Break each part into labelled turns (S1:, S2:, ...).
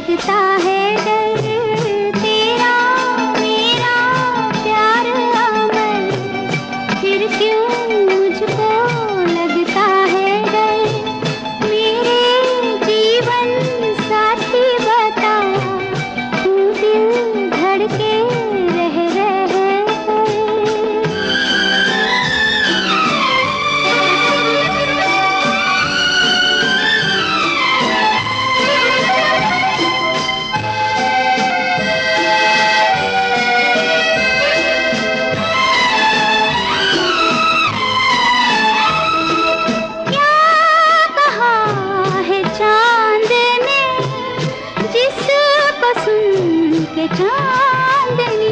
S1: लगता है डर, तेरा मेरा प्यार अमर, फिर क्यों मुझको लगता है डर। मेरे जीवन साथी बता, तू दिल धड़के रह के चांदनी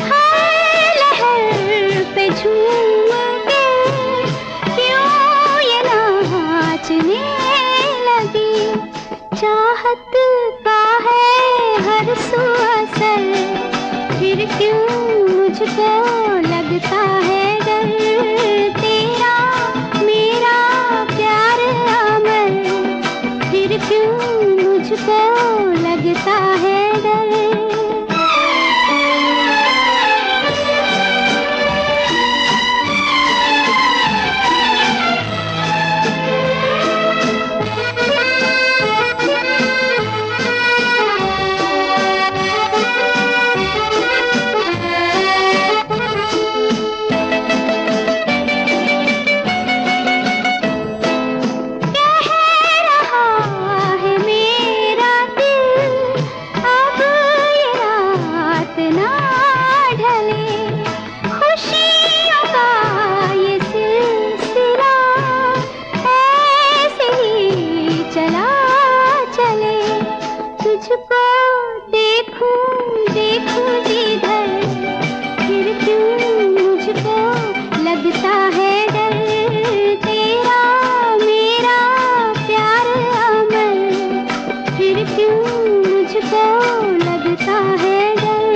S1: हर लहर पे झूम के क्यों ये नाचने लगी। चाहत का है हर सू असर, फिर क्यों मुझको लगता है डर। तेरा मेरा प्यार अमर, फिर क्यों मुझको लगता है डर। तुझको देखूं देखूं जिधर, फिर क्यों मुझको लगता है डर। तेरा मेरा प्यार अमर, फिर क्यों मुझको लगता है डर।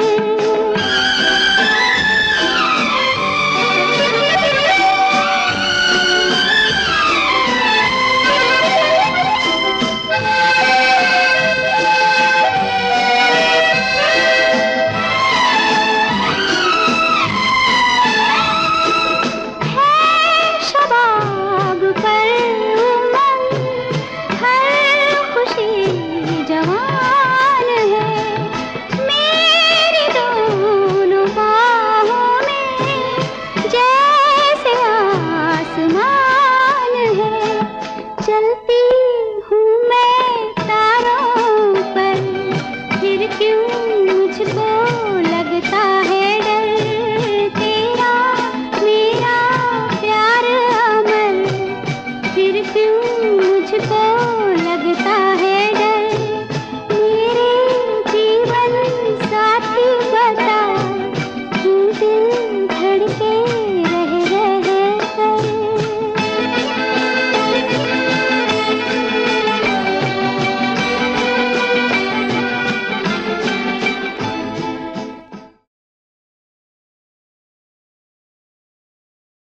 S1: चलती